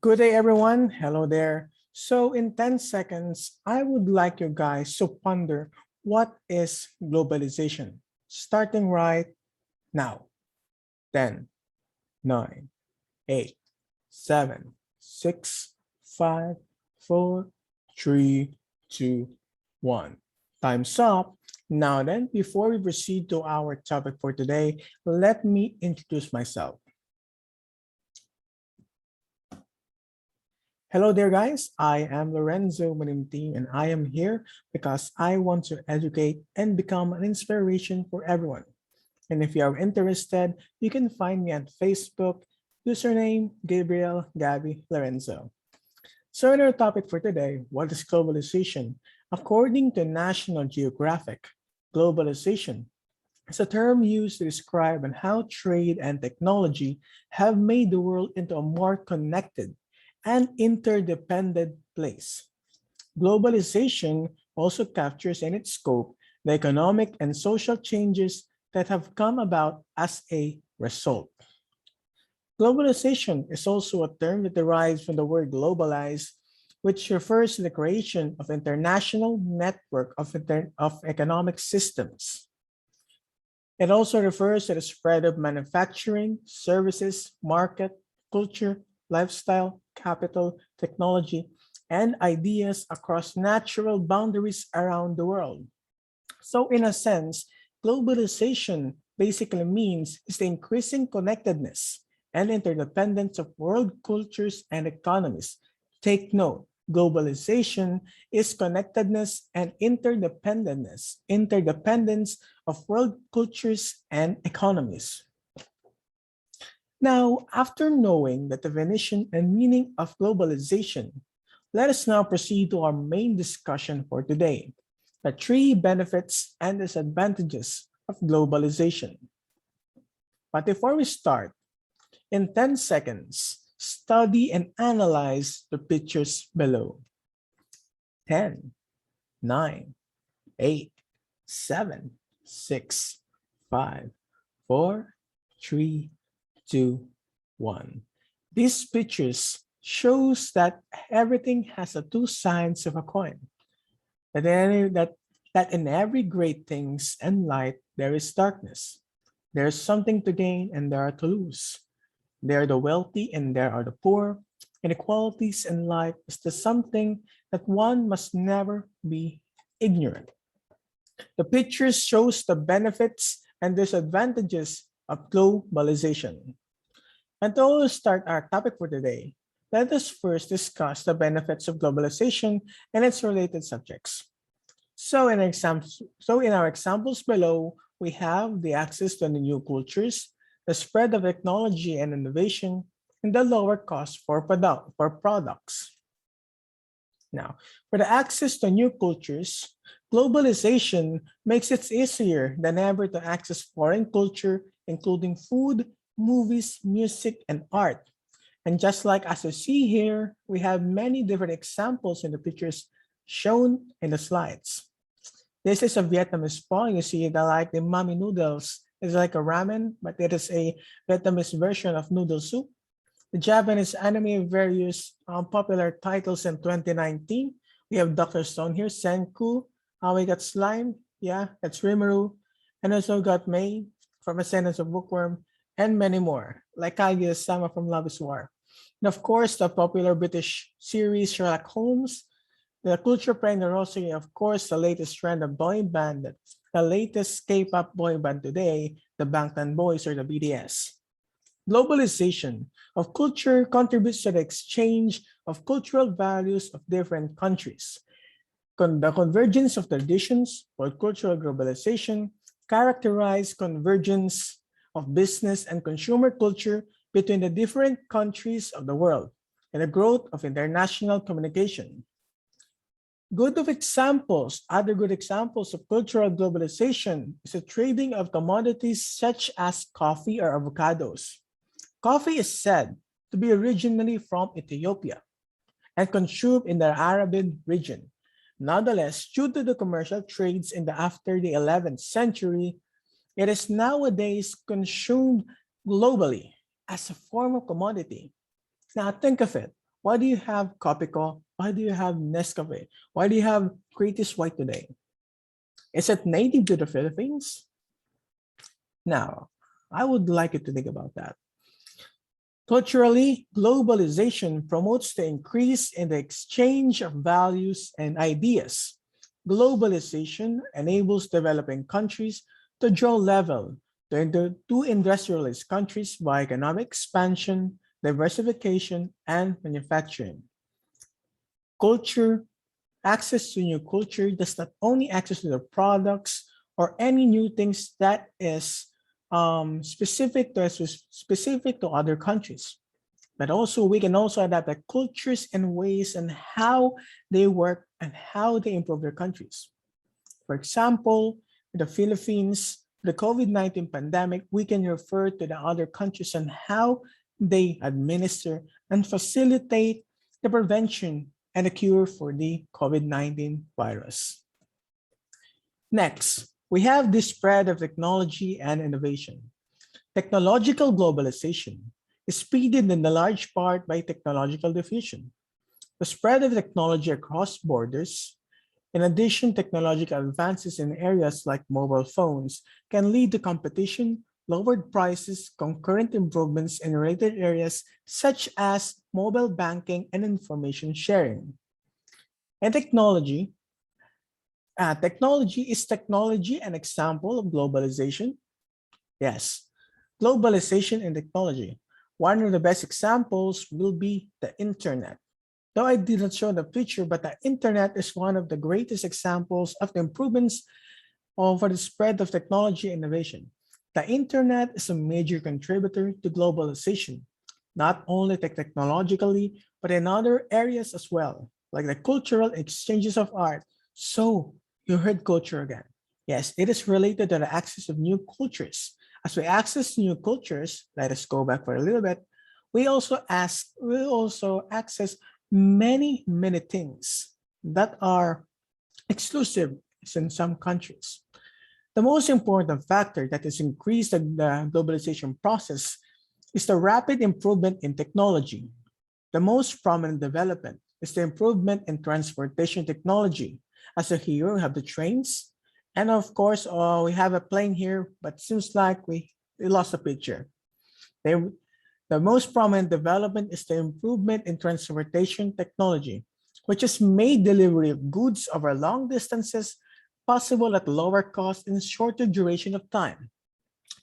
Good day, everyone. Hello there. So, in 10 seconds, I would like you guys to ponder what is globalization, starting right now. 10, 9, 8, 7, 6, 5, 4, 3, 2, 1. Time's up. Now then, before we proceed to our topic for today, let me introduce myself. Hello there, guys. I am Lourenzo Manimtim, and I am here because I want to educate and become an inspiration for everyone. And if you are interested, you can find me on Facebook, username Gabriel Gabby Lorenzo. So, in our topic for today, what is globalization? According to National Geographic, globalization is a term used to describe on how trade and technology have made the world into a more connected and interdependent place. Globalization also captures in its scope the economic and social changes that have come about as a result. Globalization is also a term that derives from the word globalize, which refers to the creation of international network of economic systems. It also refers to the spread of manufacturing, services, market, culture, lifestyle, capital, technology, and ideas across natural boundaries around the world. So, in a sense, globalization basically means is the increasing connectedness and interdependence of world cultures and economies. Take note, globalization is connectedness and interdependence of world cultures and economies. Now, after knowing the definition and meaning of globalization, let us now proceed to our main discussion for today, the three benefits and disadvantages of globalization. But before we start, in 10 seconds, study and analyze the pictures below. 10, 9, 8, 7, 6, 5, 4, 3, 2, 1. These pictures shows that everything has the two sides of a coin. That in every great things and light there is darkness. There is something to gain and there are to lose. There are the wealthy and there are the poor. Inequalities in life is the something that one must never be ignorant. The pictures shows the benefits and disadvantages of globalization. And to start our topic for today, let us first discuss the benefits of globalization and its related subjects. So in our examples below, we have the access to the new cultures, the spread of technology and innovation, and the lower cost for products. Now, for the access to new cultures, globalization makes it easier than ever to access foreign culture, including food, movies, music, and art. And just like as you see here, we have many different examples in the pictures shown in the slides. This is a Vietnamese ball. You see the like the mommy noodles. It's like a ramen, but it is a Vietnamese version of noodle soup. The Japanese anime various popular titles in 2019. We have Dr. Stone here, Senku, How We Got Slime. Yeah, that's Rimuru. And also got May from Ascendance of Bookworm, and many more, like Kaguya-sama from Love is War. And of course, the popular British series Sherlock Holmes, the culture playing the rosary, of course, the latest trend of boy band, the latest K-pop boy band today, the Bangtan Boys or the BTS. Globalization of culture contributes to the exchange of cultural values of different countries. The convergence of traditions or cultural globalization characterize convergence of business and consumer culture between the different countries of the world and the growth of international communication. Other good examples of cultural globalization is the trading of commodities such as coffee or avocados. Coffee is said to be originally from Ethiopia and consumed in the Arabian region. Nonetheless, due to the commercial trades after the 11th century, it is nowadays consumed globally as a form of commodity. Now think of it. Why do you have Copico? Why do you have Nescafe? Why do you have Creative White today? Is it native to the Philippines? Now, I would like you to think about that. Culturally, globalization promotes the increase in the exchange of values and ideas. Globalization enables developing countries to draw level to industrialized countries by economic expansion, diversification, and manufacturing. Culture, access to new culture does not only access to the products or any new things that is specific to other countries, but also we can also adapt the cultures and ways and how they work and how they improve their countries. For example, the Philippines, the COVID-19 pandemic, we can refer to the other countries and how they administer and facilitate the prevention and the cure for the COVID-19 virus. Next, we have the spread of technology and innovation. Technological globalization is speeded in a large part by technological diffusion. The spread of technology across borders, in addition, technological advances in areas like mobile phones can lead to competition, lowered prices, concurrent improvements in related areas such as mobile banking and information sharing. And technology an example of globalization? Yes, globalization and technology. One of the best examples will be the internet. Though I didn't show the picture, but the internet is one of the greatest examples of the improvements for the spread of technology innovation. The internet is a major contributor to globalization, not only technologically, but in other areas as well, like the cultural exchanges of art. So, you heard culture again. Yes, it is related to the access of new cultures. As we access new cultures, let us go back for a little bit. We also access many things that are exclusive in some countries. The most important factor that has increased the globalization process is the rapid improvement in technology. The most prominent development is the improvement in transportation technology. As a here, we have the trains, and of course, we have a plane here, but seems like we lost the picture. They, the most prominent development is the improvement in transportation technology, which has made delivery of goods over long distances possible at lower cost and shorter duration of time.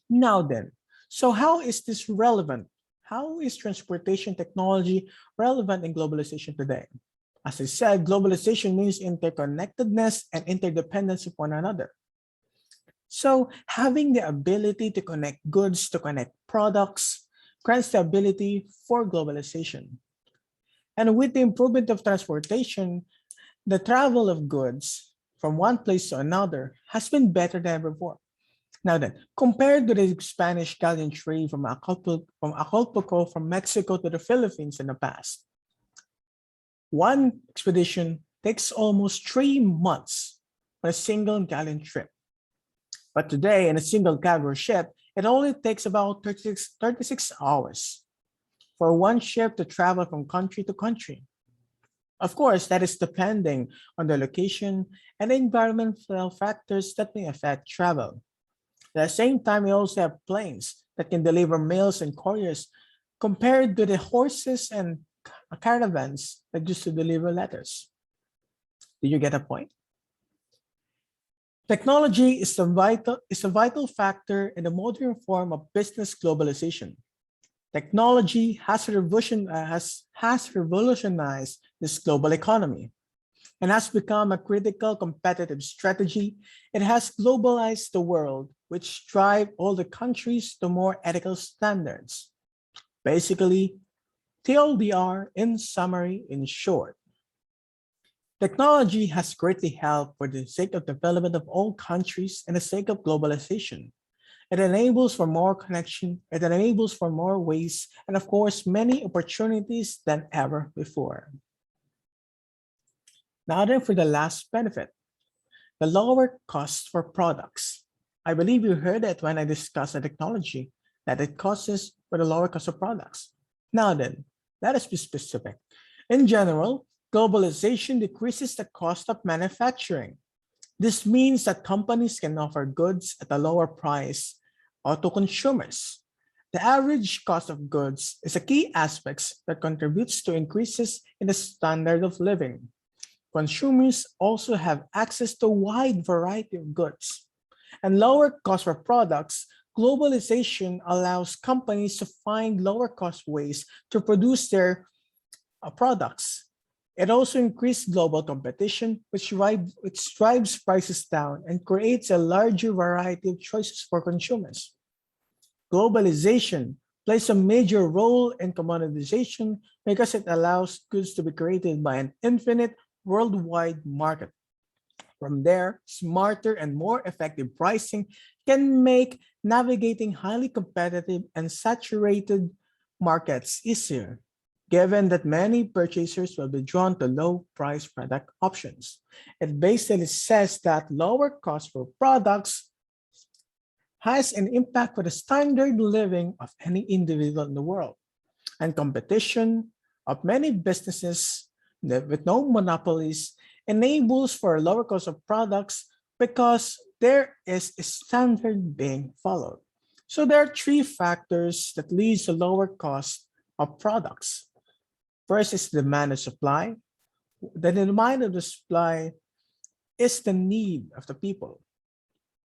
Now then, so how is this relevant? How is transportation technology relevant in globalization today? As I said, globalization means interconnectedness and interdependence of one another. So having the ability to connect goods, to connect products, grants the ability for globalization. And with the improvement of transportation, the travel of goods from one place to another has been better than ever before. Now then, compared to the Spanish galleon trade from Acapulco from Mexico to the Philippines in the past, one expedition takes almost 3 months on a single galleon trip. But today, in a single cargo ship, it only takes about 36 hours for one ship to travel from country to country. Of course, that is depending on the location and the environmental factors that may affect travel. At the same time, we also have planes that can deliver mails and couriers compared to the horses and caravans that used to deliver letters. Do you get a point? Technology is a vital factor in the modern form of business globalization. Technology has revolutionized this global economy and has become a critical competitive strategy. It has globalized the world, which drive all the countries to more ethical standards. Basically, TLDR in summary, in short. Technology has greatly helped for the sake of development of all countries and the sake of globalization. It enables for more connection, it enables for more ways, and of course, many opportunities than ever before. Now then for the last benefit, the lower cost for products. I believe you heard it when I discussed the technology, that it causes for the lower cost of products. Now then, let us be specific. In general, globalization decreases the cost of manufacturing. This means that companies can offer goods at a lower price to consumers. The average cost of goods is a key aspect that contributes to increases in the standard of living. Consumers also have access to a wide variety of goods and lower cost for products. Globalization allows companies to find lower cost ways to produce their products. It also increased global competition, which drives prices down and creates a larger variety of choices for consumers. Globalization plays a major role in commoditization because it allows goods to be created by an infinite worldwide market. From there, smarter and more effective pricing can make navigating highly competitive and saturated markets easier, given that many purchasers will be drawn to low price product options. It basically says that lower cost for products has an impact for the standard living of any individual in the world, and competition of many businesses with no monopolies enables for a lower cost of products because there is a standard being followed. So there are three factors that lead to lower cost of products. First is demand and supply. The demand of the supply is the need of the people.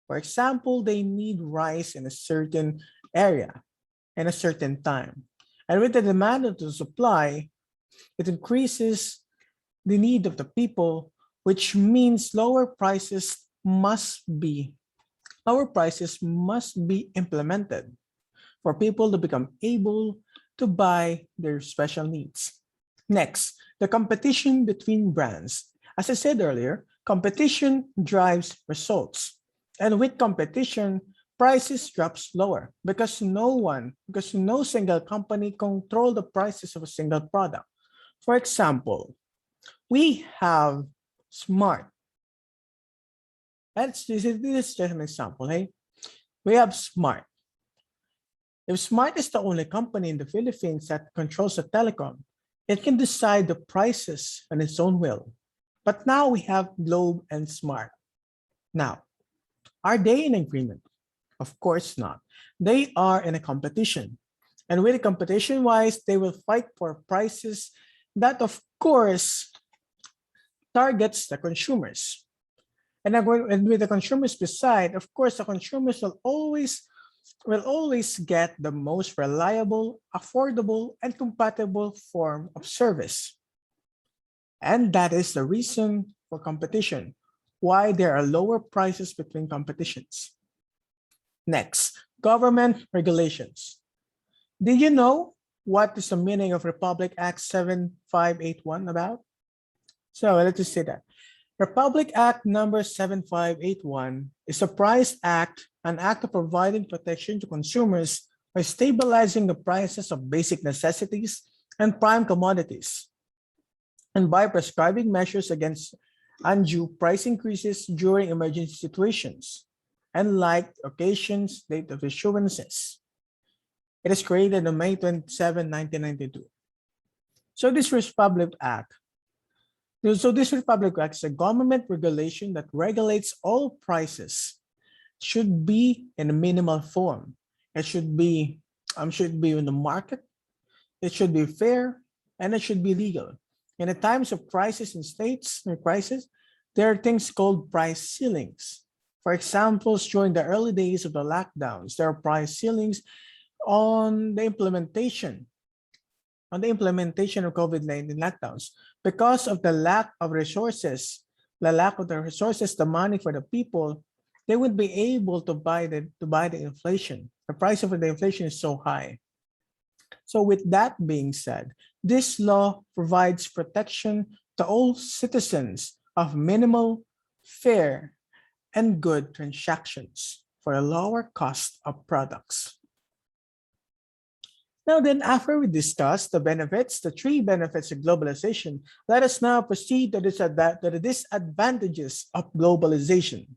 For example, they need rice in a certain area in a certain time. And with the demand of the supply, it increases the need of the people, which means lower prices must be implemented for people to become able to buy their special needs. Next, the competition between brands. As I said earlier, competition drives results. And with competition, prices drops lower because no single company control the prices of a single product. For example, we have Smart. This is just an example. Hey, we have Smart. If Smart is the only company in the Philippines that controls the telecom, it can decide the prices on its own will. But now we have Globe and Smart. Now, are they in agreement? Of course not. They are in a competition. And with a competition wise, they will fight for prices that, of course, targets the consumers. And with the consumers beside, of course, the consumers will always get the most reliable, affordable, and compatible form of service. And that is the reason for competition, why there are lower prices between competitions. Next, government regulations. Did you know what is the meaning of Republic Act 7581 about? So let's just say that. Republic Act number 7581 is a price act, an act of providing protection to consumers by stabilizing the prices of basic necessities and prime commodities, and by prescribing measures against undue price increases during emergency situations and like occasions, date of issuances. It is created on May 27, 1992. So this Republic Act is a government regulation that regulates all prices. Should be in a minimal form. It should be in the market. It should be fair, and it should be legal. In the times of crisis in states or crisis, there are things called price ceilings. For example, during the early days of the lockdowns, there are price ceilings on the implementation of COVID-19 lockdowns. Because of the lack of resources, the money for the people, they would be able to buy the inflation. The price of the inflation is so high. So with that being said, this law provides protection to all citizens of minimal, fair, and good transactions for a lower cost of products. Now then, after we discuss the three benefits of globalization, let us now proceed to the disadvantages of globalization.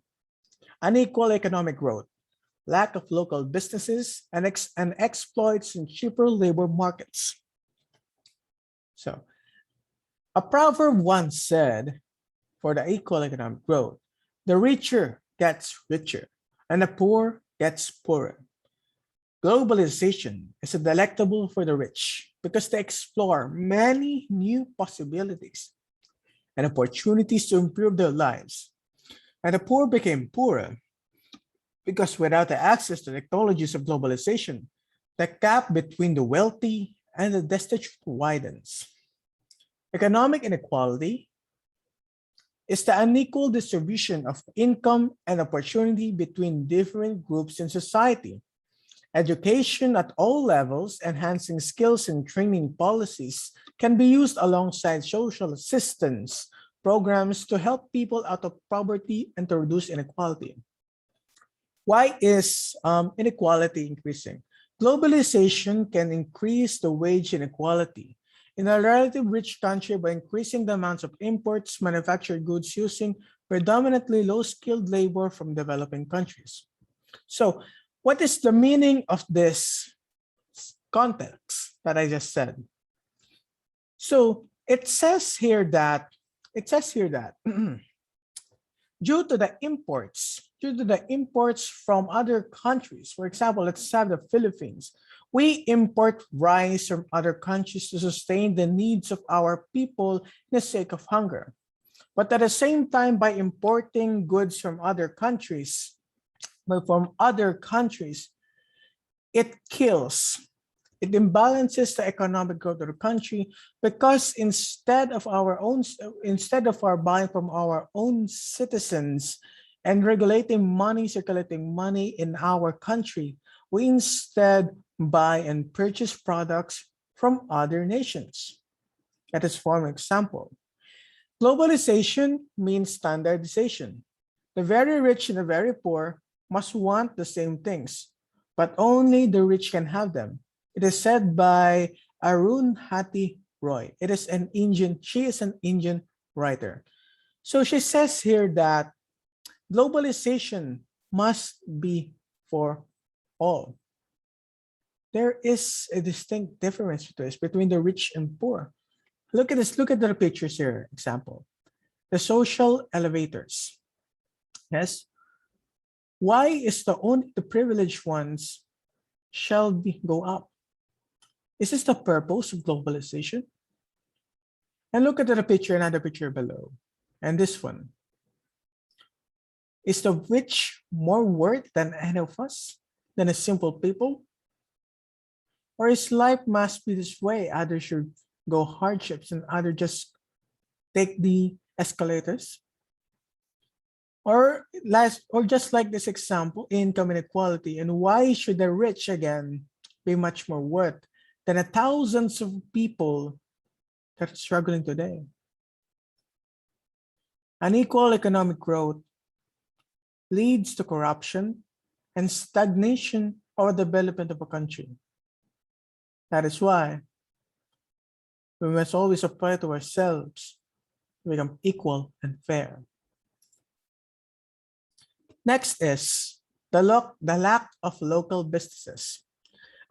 Unequal economic growth, lack of local businesses, and exploits in cheaper labor markets. So, A proverb once said, for the equal economic growth, the richer gets richer and the poor gets poorer. Globalization is a delectable for the rich because they explore many new possibilities and opportunities to improve their lives. And the poor became poorer because without the access to technologies of globalization, the gap between the wealthy and the destitute widens. Economic inequality is the unequal distribution of income and opportunity between different groups in society. Education at all levels, enhancing skills and training policies can be used alongside social assistance programs to help people out of poverty and to reduce inequality. Why is inequality increasing? Globalization can increase the wage inequality in a relatively rich country by increasing the amounts of imports, manufactured goods using predominantly low-skilled labor from developing countries. So, what is the meaning of this context that I just said? So, it says here that due to the imports from other countries. For example, let's have the Philippines. We import rice from other countries to sustain the needs of our people in the sake of hunger. But at the same time, by importing goods from other countries, it kills. It imbalances the economic growth of the country because instead of our buying from our own citizens and circulating money in our country, we instead buy and purchase products from other nations. That is for example. Globalization means standardization. The very rich and the very poor must want the same things, but only the rich can have them. It is said by Arundhati Roy. She is an Indian writer. So she says here that globalization must be for all. There is a distinct difference between the rich and poor. Look at this. Look at the pictures here. Example, the social elevators. Yes. Why is only the privileged ones shall go up? Is this the purpose of globalization? And look at the picture, another picture below. And this one. Is the rich more worth than any of us, than a simple people? Or is life must be this way? Others should go hardships and others just take the escalators? Or just like this example, income inequality. And why should the rich again be much more worth than the thousands of people that are struggling today? Unequal economic growth leads to corruption and stagnation or development of a country. That is why we must always apply to ourselves to become equal and fair. Next is the lack of local businesses.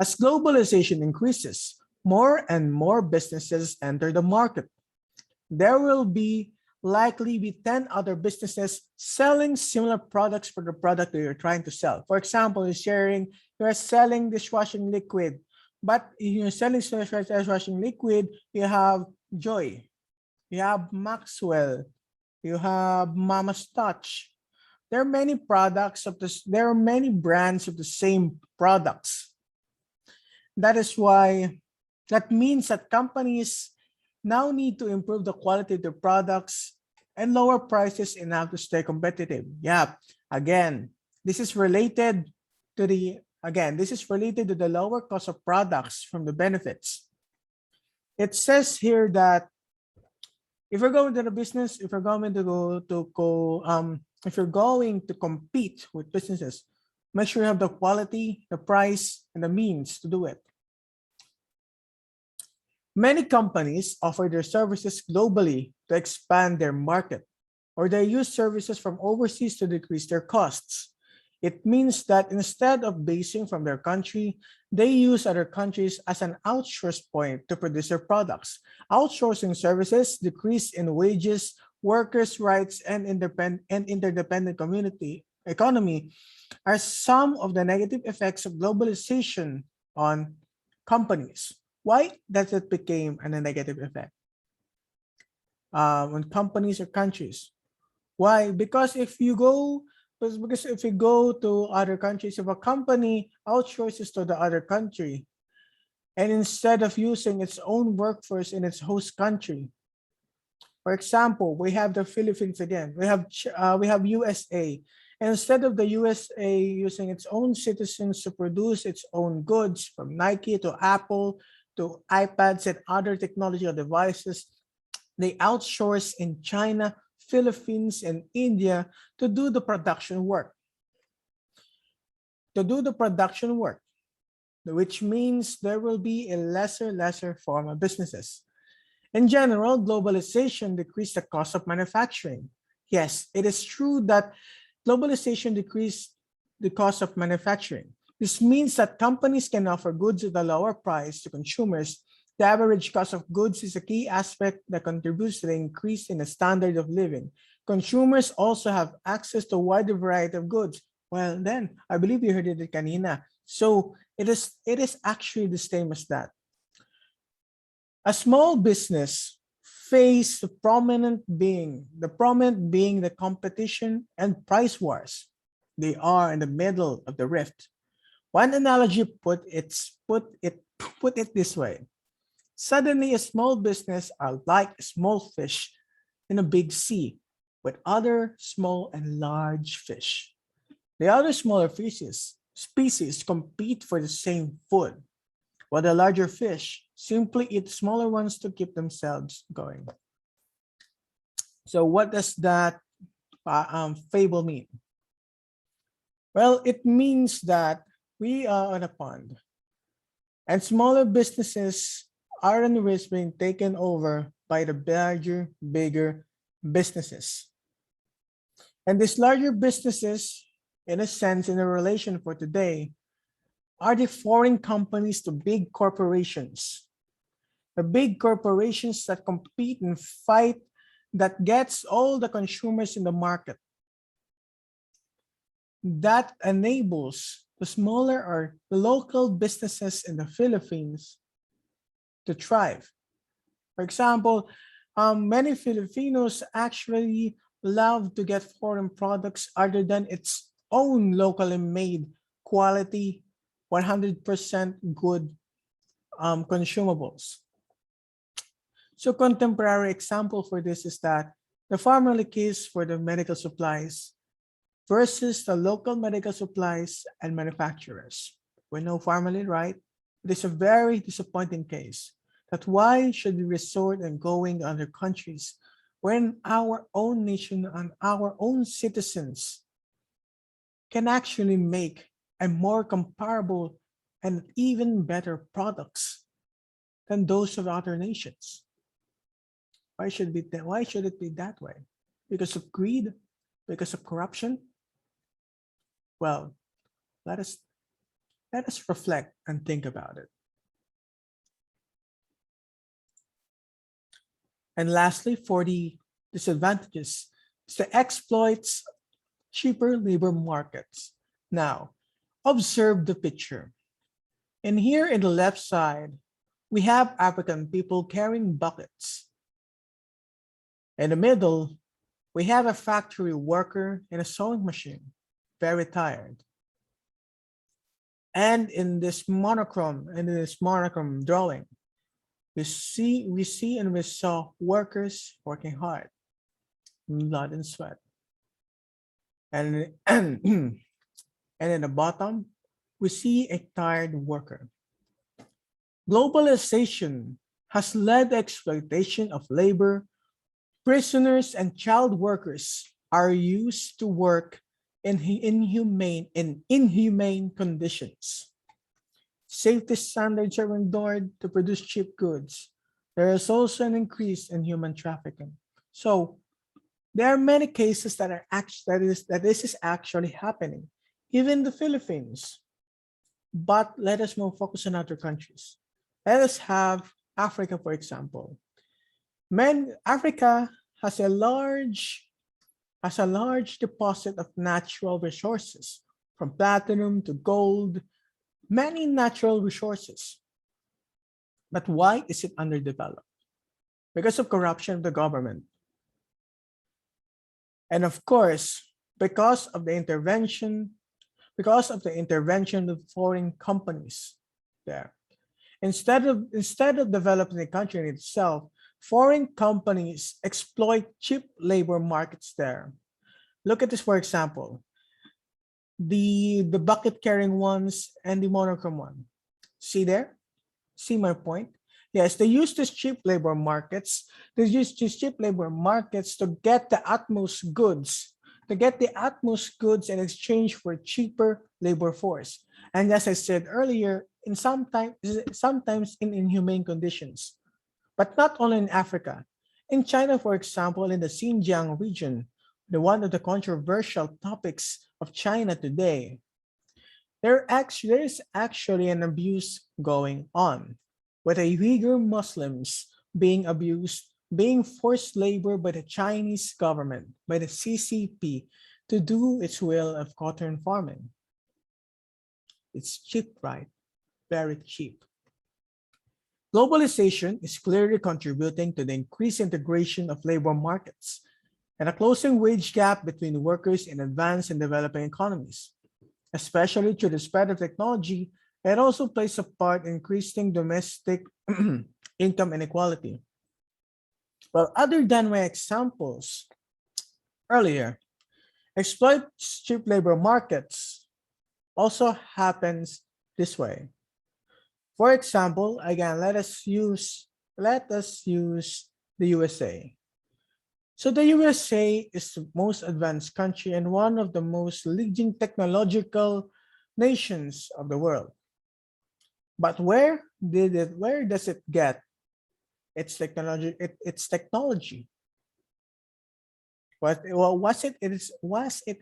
As globalization increases, more and more businesses enter the market. There will likely be 10 other businesses selling similar products for the product that you're trying to sell. For example, you're selling dishwashing liquid, but you're selling dishwashing liquid, you have Joy, you have Maxwell, you have Mama's Touch. There are many products of this, there are many brands of the same products. That means that companies now need to improve the quality of their products and lower prices in order to stay competitive. Yeah, this is related to the lower cost of products from the benefits. It says here that if you're going to the business, if you're going to compete with businesses, make sure you have the quality, the price, and the means to do it. Many companies offer their services globally to expand their market, or they use services from overseas to decrease their costs. It means that instead of basing from their country, they use other countries as an outsource point to produce their products. Outsourcing services decrease in wages, workers' rights, and interdependent community economy are some of the negative effects of globalization on companies. Why does it become a negative effect on companies or countries? Why? Because if you go to other countries, if a company outsources to the other country, and instead of using its own workforce in its host country, for example, we have the Philippines again. We have USA. And instead of the USA using its own citizens to produce its own goods, from Nike to Apple to iPads and other technological devices, they outsource in China, Philippines, and India to do the production work. To do the production work, which means there will be a lesser form of businesses. In general, globalization decreased the cost of manufacturing. Yes, it is true that globalization decreased the cost of manufacturing. This means that companies can offer goods at a lower price to consumers. The average cost of goods is a key aspect that contributes to the increase in the standard of living. Consumers also have access to a wider variety of goods. Well, then, I believe you heard it kanina. So it is actually the same as that. A small business face the prominent being the competition and price wars. They are in the middle of the rift. One analogy put it this way. Suddenly a small business are like a small fish in a big sea with other small and large fish. The other smaller fishes species compete for the same food, while the larger fish simply eat smaller ones to keep themselves going. So, what does that fable mean? Well, it means that we are on a pond, and smaller businesses are on risk being taken over by the larger, bigger businesses. And these larger businesses, in a sense, in a relation for today, are the foreign companies to big corporations. The big corporations that compete and fight that gets all the consumers in the market. That enables the smaller or the local businesses in the Philippines to thrive. For example, many Filipinos actually love to get foreign products other than its own locally made quality 100% good consumables. So contemporary example for this is that the family case for the medical supplies versus the local medical supplies and manufacturers. We know family, right? It is a very disappointing case. That why should we resort and going to other countries when our own nation and our own citizens can actually make a more comparable and even better products than those of other nations? Why should it be that way? Because of greed? Because of corruption? Well, let us reflect and think about it. And lastly, for the disadvantages, is the exploits cheaper labor markets. Now, observe the picture. And here in the left side, we have African people carrying buckets. In the middle, we have a factory worker in a sewing machine, very tired. And in this monochrome drawing, we saw workers working hard, blood and sweat. And and in the bottom, we see a tired worker. Globalization has led the exploitation of labor. Prisoners and child workers are used to work in inhumane conditions. Safety standards are ignored to produce cheap goods. There is also an increase in human trafficking. So there are many cases that this is actually happening. even the Philippines. But let us more focus on other countries. Let us have Africa, for example. Africa has a large deposit of natural resources, from platinum to gold, many natural resources. But why is it underdeveloped? Because of corruption of the government. And of course, because of the intervention, of foreign companies there. Instead of developing the country in itself, foreign companies exploit cheap labor markets there. Look at this, for example, the bucket carrying ones and the monochrome one. See there? See my point? Yes, they use these cheap labor markets. They use these cheap labor markets to get the utmost goods, in exchange for cheaper labor force. And as I said earlier, sometimes in inhumane conditions. But not only in Africa. In China, for example, in the Xinjiang region, one of the controversial topics of China today, there is actually an abuse going on, with the Uyghur Muslims being abused, being forced labor by the Chinese government, by the CCP, to do its will of cotton farming. It's cheap, right? Very cheap. Globalization is clearly contributing to the increased integration of labor markets and a closing wage gap between workers in advanced and developing economies. Especially through the spread of technology, it also plays a part in increasing domestic income inequality. Well, other than my examples earlier, exploit cheap labor markets also happens this way. For example, again, let us use the USA. So the USA is the most advanced country and one of the most leading technological nations of the world. But where does it get its technology? Its technology. It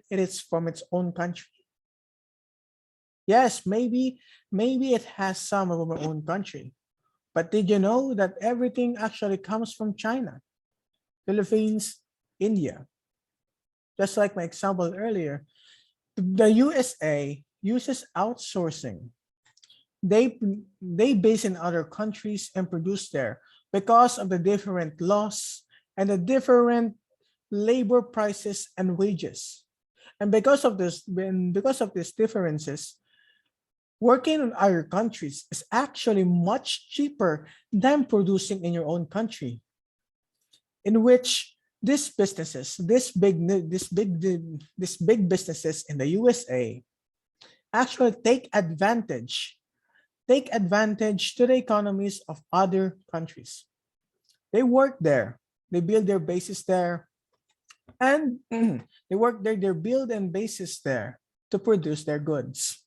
is from its own country. Yes, maybe it has some of our own country. But did you know that everything actually comes from China, Philippines, India? Just like my example earlier, the USA uses outsourcing. They base in other countries and produce there because of the different laws and the different labor prices and wages. And because of these differences, working in other countries is actually much cheaper than producing in your own country, in which these businesses, these big businesses in the USA actually take advantage to the economies of other countries. They work there, they build their bases there, and they work there, they build and bases there to produce their goods.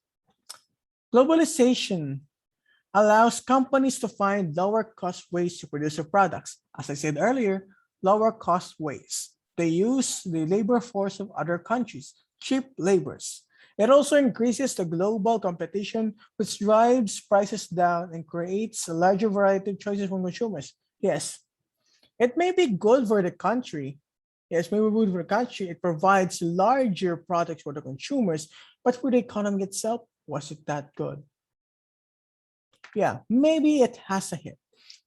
Globalization allows companies to find lower cost ways to produce their products. As I said earlier, lower cost ways. They use the labor force of other countries, cheap labors. It also increases the global competition, which drives prices down and creates a larger variety of choices for consumers. Yes, it may be good for the country. Yes, maybe good for the country. It provides larger products for the consumers, but for the economy itself, was it that good? Yeah, maybe it has a hit.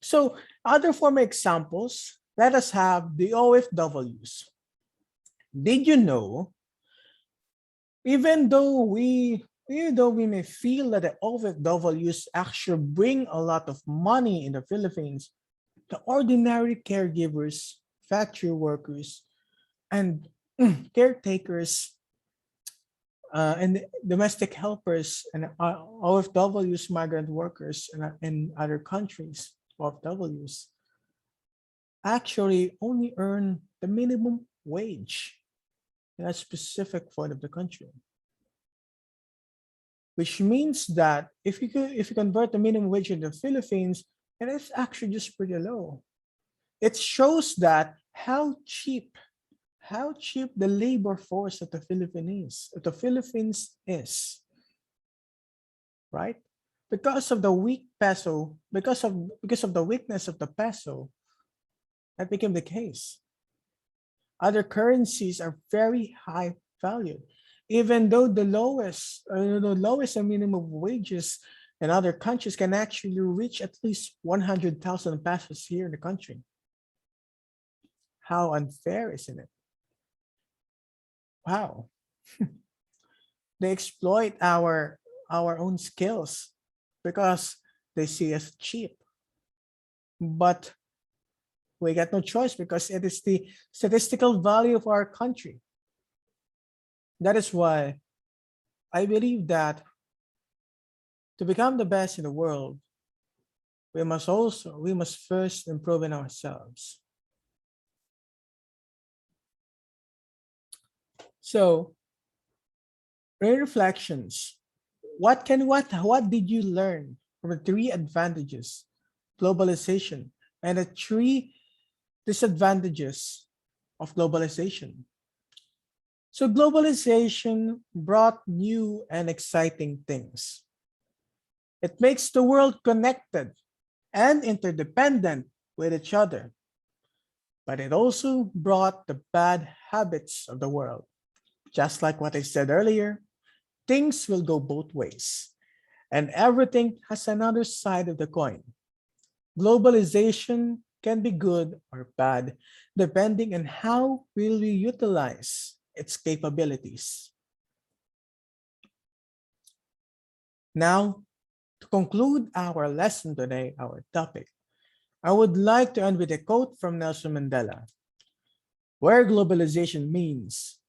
So other form examples, let us have the OFWs. Did you know, even though we may feel that the OFWs actually bring a lot of money in the Philippines, the ordinary caregivers, factory workers, and caretakers and domestic helpers and OFWs, migrant workers in other countries, OFWs, actually only earn the minimum wage in a specific part of the country. Which means that if you convert the minimum wage in the Philippines, it is actually just pretty low. It shows that how cheap how cheap the labor force of the Philippines is, right? Because of the weak peso, because of the weakness of the peso, that became the case. Other currencies are very high valued, even though the lowest and minimum wages in other countries can actually reach at least 100,000 pesos here in the country. How unfair, isn't it? Wow. They exploit our own skills because they see us cheap. But we got no choice because it is the statistical value of our country. That is why I believe that to become the best in the world, we must first improve in ourselves. So, in reflections, what did you learn from the three advantages globalization and the three disadvantages of globalization? So globalization brought new and exciting things. It makes the world connected and interdependent with each other, but it also brought the bad habits of the world. Just like what I said earlier, things will go both ways, and everything has another side of the coin. Globalization can be good or bad depending on how will we utilize its capabilities. Now, to conclude our lesson today, our topic, I would like to end with a quote from Nelson Mandela, where globalization means,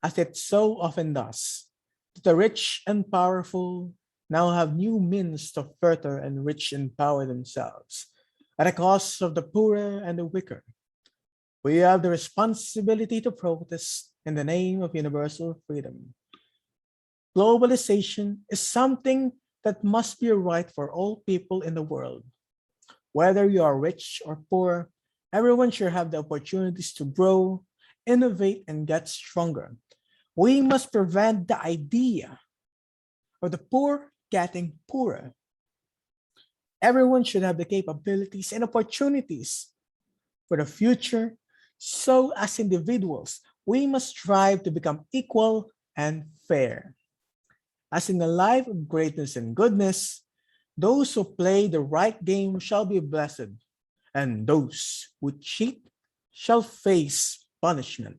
as it so often does, that the rich and powerful now have new means to further enrich and empower themselves at the cost of the poorer and the weaker. We have the responsibility to protest in the name of universal freedom. Globalization is something that must be a right for all people in the world. Whether you are rich or poor, everyone should have the opportunities to grow, innovate, and get stronger. We must prevent the idea of the poor getting poorer. Everyone should have the capabilities and opportunities for the future. So, as individuals, we must strive to become equal and fair. As in a life of greatness and goodness, those who play the right game shall be blessed, and those who cheat shall face punishment.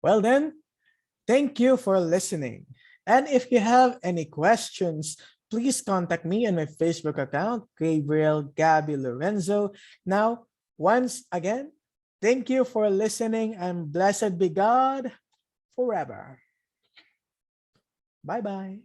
Well, then, thank you for listening. And if you have any questions, please contact me on my Facebook account, Gabriel Gabby Lorenzo. Now, once again, thank you for listening and blessed be God forever. Bye bye.